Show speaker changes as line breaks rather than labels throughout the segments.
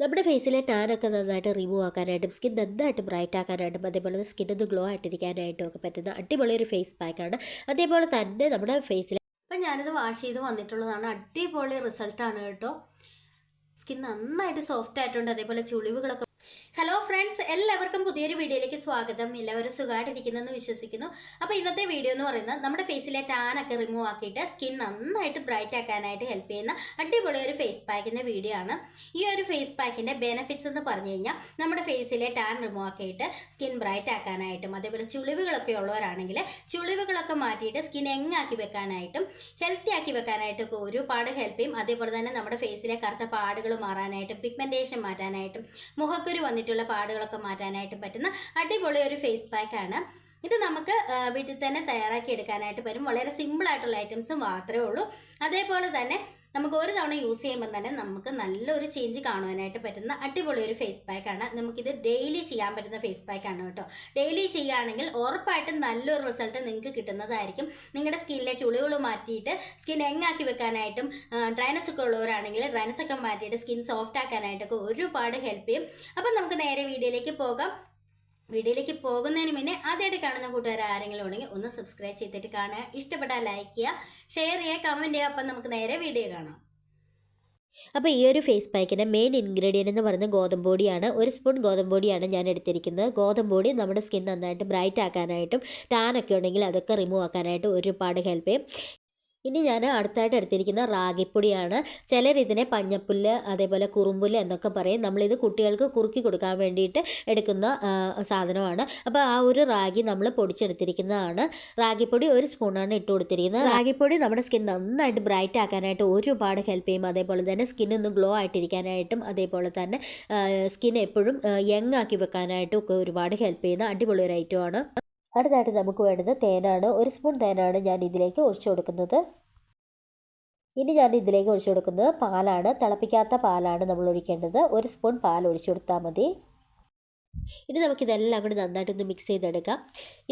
നമ്മുടെ ഫേസിലെ ടാനൊക്കെ നന്നായിട്ട് remove ആക്കാനായിട്ടും skin നന്നായിട്ട് ബ്രൈറ്റ് ആക്കാനായിട്ടും അതേപോലെ സ്കിൻ ഒന്ന് ഗ്ലോ ആയിട്ടിരിക്കാനായിട്ടും ഒക്കെ പറ്റുന്ന അടിപൊളി ഒരു ഫേസ് പാക്കാണ്. അതേപോലെ തന്നെ നമ്മുടെ ഫേസിൽ അപ്പം ഞാനിത് വാഷ് ചെയ്ത് വന്നിട്ടുള്ളതാണ്. അടിപൊളി റിസൾട്ടാണ് കേട്ടോ. സ്കിൻ നന്നായിട്ട് സോഫ്റ്റ് ആയിട്ടുണ്ട്. അതേപോലെ ചുളിവുകളൊക്കെ. ഹലോ ഫ്രണ്ട്സ്, എല്ലാവർക്കും പുതിയൊരു വീഡിയോയിലേക്ക് സ്വാഗതം. എല്ലാവരും സുഖമായിട്ടിരിക്കുന്നെന്ന് വിശ്വസിക്കുന്നു. അപ്പോൾ ഇന്നത്തെ വീഡിയോ എന്ന് പറയുന്നത് നമ്മുടെ ഫേസിലെ ടാനൊക്കെ റിമൂവ് ആക്കിയിട്ട് സ്കിൻ നന്നായിട്ട് ബ്രൈറ്റ് ആക്കാനായിട്ട് ഹെൽപ്പ് ചെയ്യുന്ന അടിപൊളി ഒരു ഫേസ് പാക്കിൻ്റെ വീഡിയോ ആണ്. ഈ ഒരു ഫേസ് പാക്കിൻ്റെ ബെനിഫിറ്റ്സ് എന്ന് പറഞ്ഞു കഴിഞ്ഞാൽ നമ്മുടെ ഫേസിലെ ടാൻ റിമൂവ് ആക്കിയിട്ട് സ്കിൻ ബ്രൈറ്റ് ആക്കാനായിട്ടും അതേപോലെ ചുളിവുകളൊക്കെ ഉള്ളവരാണെങ്കിൽ ചുളിവുകളൊക്കെ മാറ്റിയിട്ട് സ്കിൻ എങ്ങാക്കി വെക്കാനായിട്ടും ഹെൽത്തി ആക്കി വെക്കാനായിട്ടും ഒക്കെ ഒരുപാട് ഹെൽപ്പ് ചെയ്യും. അതേപോലെ തന്നെ നമ്മുടെ ഫേസിലെ കറുത്ത പാടുകൾ മാറാനായിട്ടും പിഗ്മെൻറ്റേഷൻ മാറ്റാനായിട്ടും മുഖക്കുരു വന്നിട്ടുള്ള പാടുകളൊക്കെ മാറ്റാനായിട്ടും പറ്റുന്ന അടിപൊളി ഒരു ഫേസ് പാക്കാണ്. ഇത് നമുക്ക് വീട്ടിൽ തന്നെ തയ്യാറാക്കി എടുക്കാനായിട്ട് വരും. വളരെ സിമ്പിൾ ആയിട്ടുള്ള ഐറ്റംസ് മാത്രമേ ഉള്ളൂ. അതേപോലെ തന്നെ നമുക്ക് ഒരു തവണ യൂസ് ചെയ്യുമ്പോൾ തന്നെ നമുക്ക് നല്ലൊരു ചേഞ്ച് കാണുവാനായിട്ട് പറ്റുന്ന അടിപൊളി ഒരു ഫേസ് പാക്കാണ്. നമുക്കിത് ഡെയിലി ചെയ്യാൻ പറ്റുന്ന ഫേസ് പാക്കാണ് കേട്ടോ. ഡെയിലി ചെയ്യുകയാണെങ്കിൽ ഉറപ്പായിട്ടും നല്ലൊരു റിസൾട്ട് നിങ്ങൾക്ക് കിട്ടുന്നതായിരിക്കും. നിങ്ങളുടെ സ്കിന്നിലെ ചുളികൾ മാറ്റിയിട്ട് സ്കിൻ എങ്ങാക്കി വെക്കാനായിട്ടും ഡ്രൈനസ് ഒക്കെ ഉള്ളവരാണെങ്കിൽ ഡ്രൈനസ് ഒക്കെ മാറ്റിയിട്ട് സ്കിൻ സോഫ്റ്റ് ആക്കാനായിട്ടൊക്കെ ഒരുപാട് ഹെൽപ്പ് ചെയ്യും. അപ്പം നമുക്ക് നേരെ വീഡിയോയിലേക്ക് പോകാം. വീഡിയോയിലേക്ക് പോകുന്നതിന് മുന്നേ ആദ്യമായിട്ട് കാണുന്ന കൂട്ടുകാർ ആരെങ്കിലും ഉണ്ടെങ്കിൽ ഒന്ന് സബ്സ്ക്രൈബ് ചെയ്തിട്ട് കാണുക. ഇഷ്ടപ്പെട്ടാൽ ലൈക്ക് ചെയ്യുക, ഷെയർ ചെയ്യുക, കമൻറ്റ് ചെയ്യുക. അപ്പം നമുക്ക് നേരെ വീഡിയോ കാണാം. അപ്പോൾ ഈ ഒരു ഫേസ് പാക്കിൻ്റെ മെയിൻ ഇൻഗ്രീഡിയൻ്റ് എന്ന് പറയുന്നത് ഗോതമ്പ് പൊടിയാണ്. 1 സ്പൂൺ ഗോതമ്പ് പൊടിയാണ് ഞാൻ എടുത്തിരിക്കുന്നത്. ഗോതമ്പ് പൊടി നമ്മുടെ സ്കിൻ നന്നായിട്ട് ബ്രൈറ്റ് ആക്കാനായിട്ടും ടാനൊക്കെ ഉണ്ടെങ്കിൽ അതൊക്കെ റിമൂവ് ആക്കാനായിട്ട് ഒരുപാട് ഹെൽപ്പ് ചെയ്യും. ഇനി ഞാൻ അടുത്തായിട്ട് എടുത്തിരിക്കുന്ന റാഗിപ്പൊടിയാണ്. ചിലർ ഇതിനെ പഞ്ഞപ്പുല്ല് അതേപോലെ കുറുമ്പുല്ല് എന്നൊക്കെ പറയും. നമ്മളിത് കുട്ടികൾക്ക് കുറുക്കി കൊടുക്കാൻ വേണ്ടിയിട്ട് എടുക്കുന്ന സാധനമാണ്. അപ്പോൾ ആ ഒരു റാഗി നമ്മൾ പൊടിച്ചെടുത്തിരിക്കുന്നതാണ്. റാഗിപ്പൊടി 1 സ്പൂണാണ് ഇട്ട് കൊടുത്തിരിക്കുന്നത്. റാഗിപ്പൊടി നമ്മുടെ സ്കിൻ നന്നായിട്ട് ബ്രൈറ്റ് ആക്കാനായിട്ട് ഒരുപാട് ഹെൽപ്പ് ചെയ്യും. അതേപോലെ തന്നെ സ്കിന്നൊന്ന് ഗ്ലോ ആയിട്ടിരിക്കാനായിട്ടും അതേപോലെ തന്നെ സ്കിൻ എപ്പോഴും യങ് ആക്കി വെക്കാനായിട്ടും ഒക്കെ ഒരുപാട് ഹെൽപ്പ് ചെയ്യുന്ന അടിപൊളി ഒരു ഐറ്റമാണ്. അടുത്തായിട്ട് നമുക്ക് വേണ്ടത് തേനാണ്. 1 സ്പൂൺ തേനാണ് ഞാൻ ഇതിലേക്ക് ഒഴിച്ചു കൊടുക്കുന്നത്. ഇനി ഞാൻ ഇതിലേക്ക് ഒഴിച്ചു കൊടുക്കുന്നത് പാലാണ്. തിളപ്പിക്കാത്ത പാലാണ് നമ്മൾ ഒഴിക്കേണ്ടത്. 1 സ്പൂൺ പാൽ ഒഴിച്ചു കൊടുത്താൽ മതി. ഇനി നമുക്കിതെല്ലാം കൂടി നന്നായിട്ടൊന്ന് മിക്സ് ചെയ്തെടുക്കാം.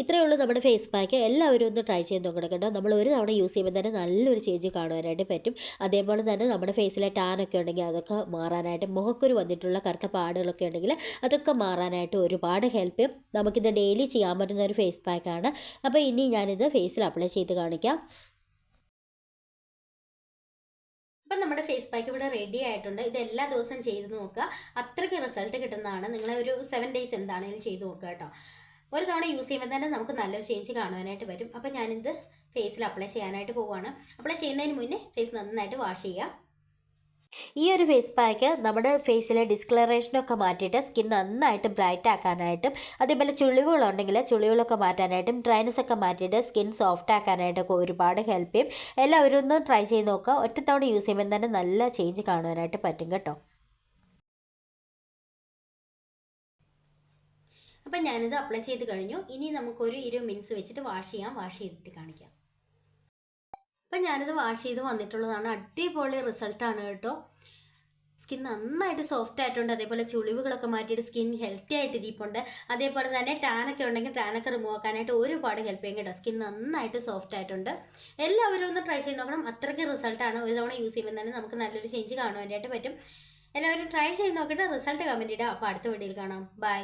ഇത്രയേ ഉള്ളൂ നമ്മുടെ ഫേസ് പാക്ക്. എല്ലാവരും ഒന്ന് ട്രൈ ചെയ്ത് നോക്കണം കേട്ടോ. നമ്മൾ ഒരു തവണ യൂസ് ചെയ്യുമ്പോൾ തന്നെ നല്ലൊരു ചേഞ്ച് കാണുവാനായിട്ട് പറ്റും. അതേപോലെ തന്നെ നമ്മുടെ ഫേസിലെ ടാനൊക്കെ ഉണ്ടെങ്കിൽ അതൊക്കെ മാറാനായിട്ട്, മുഖക്കുരു വന്നിട്ടുള്ള കറുത്ത പാടുകളൊക്കെ ഉണ്ടെങ്കിൽ അതൊക്കെ മാറാനായിട്ട് ഒരുപാട് ഹെൽപ്പ് ചെയ്യും. നമുക്കിത് ഡെയിലി ചെയ്യാൻ പറ്റുന്ന ഒരു ഫേസ് പാക്കാണ്. അപ്പോൾ ഇനി ഞാനിത് ഫേസിൽ അപ്ലൈ ചെയ്ത് കാണിക്കാം. അപ്പം നമ്മുടെ ഫേസ് പാക്ക് ഇവിടെ റെഡി ആയിട്ടുണ്ട്. ഇത് എല്ലാ ദിവസവും ചെയ്ത് നോക്കുക. അത്രയ്ക്ക് റിസൾട്ട് കിട്ടുന്നതാണ്. നിങ്ങൾ ഒരു 7 ഡേയ്സ് എന്താണെങ്കിലും ചെയ്ത് നോക്കുക കേട്ടോ. ഒരു തവണ യൂസ് ചെയ്യുമ്പോൾ തന്നെ നമുക്ക് നല്ലൊരു ചേഞ്ച് കാണുവാനായിട്ട് വരും. അപ്പം ഞാനിത് ഫേസിൽ അപ്ലൈ ചെയ്യാനായിട്ട് പോവുകയാണ്. അപ്ലൈ ചെയ്യുന്നതിന് മുന്നേ ഫേസ് നന്നായിട്ട് വാഷ് ചെയ്യുക. ഈ ഒരു ഫേസ് പാക്ക് നമ്മുടെ ഫേസിലെ ഡിസ്കളറേഷനൊക്കെ മാറ്റിയിട്ട് സ്കിൻ നന്നായിട്ട് ബ്രൈറ്റ് ആക്കാനായിട്ടും അതേപോലെ ചുളിവുകളുണ്ടെങ്കിൽ ചുളിവുകളൊക്കെ മാറ്റാനായിട്ടും ഡ്രൈനസ് ഒക്കെ മാറ്റിയിട്ട് സ്കിൻ സോഫ്റ്റ് ആക്കാനായിട്ടൊക്കെ ഒരുപാട് ഹെൽപ്പ് ചെയ്യും. എല്ലാവരും ഒന്ന് ട്രൈ ചെയ്ത് നോക്കുക. ഒറ്റത്തവണ യൂസ് ചെയ്യുമ്പോൾ തന്നെ നല്ല ചേഞ്ച് കാണുവാനായിട്ട് പറ്റും കേട്ടോ. അപ്പം ഞാനിത് അപ്ലൈ ചെയ്ത് കഴിഞ്ഞു. ഇനി നമുക്കൊരു 20 മിനിറ്റ്സ് വെച്ചിട്ട് വാഷ് ചെയ്തിട്ട് കാണിക്കാം. അപ്പം ഞാനിത് വാഷ് ചെയ്ത് വന്നിട്ടുള്ളതാണ്. അടിപൊളി റിസൾട്ടാണ് കേട്ടോ. സ്കിൻ നന്നായിട്ട് സോഫ്റ്റ് ആയിട്ടുണ്ട്. അതേപോലെ ചുളിവുകളൊക്കെ മാറ്റിയിട്ട് സ്കിൻ ഹെൽത്തി ആയിട്ട് ഇരിപ്പുണ്ട്. അതേപോലെ തന്നെ ടാനൊക്കെ ഉണ്ടെങ്കിൽ ടാനൊക്കെ റിമൂവ് ആക്കാനായിട്ട് ഒരുപാട് ഹെൽപ്പ് ചെയ്യും കേട്ടോ. സ്കിൻ നന്നായിട്ട് സോഫ്റ്റ് ആയിട്ടുണ്ട്. എല്ലാവരും ഒന്ന് ട്രൈ ചെയ്ത് നോക്കണം. അത്രയ്ക്ക് റിസൾട്ടാണ്. ഒരു തവണ യൂസ് ചെയ്യുമ്പോൾ തന്നെ നമുക്ക് നല്ലൊരു ചേഞ്ച് കാണുവാനായിട്ട് പറ്റും. എല്ലാവരും ട്രൈ ചെയ്ത് നോക്കിയിട്ട് റിസൾട്ട് കമൻറ്റ് ഇടുക. അപ്പോൾ അടുത്ത വീഡിയോയിൽ കാണാം. ബൈ.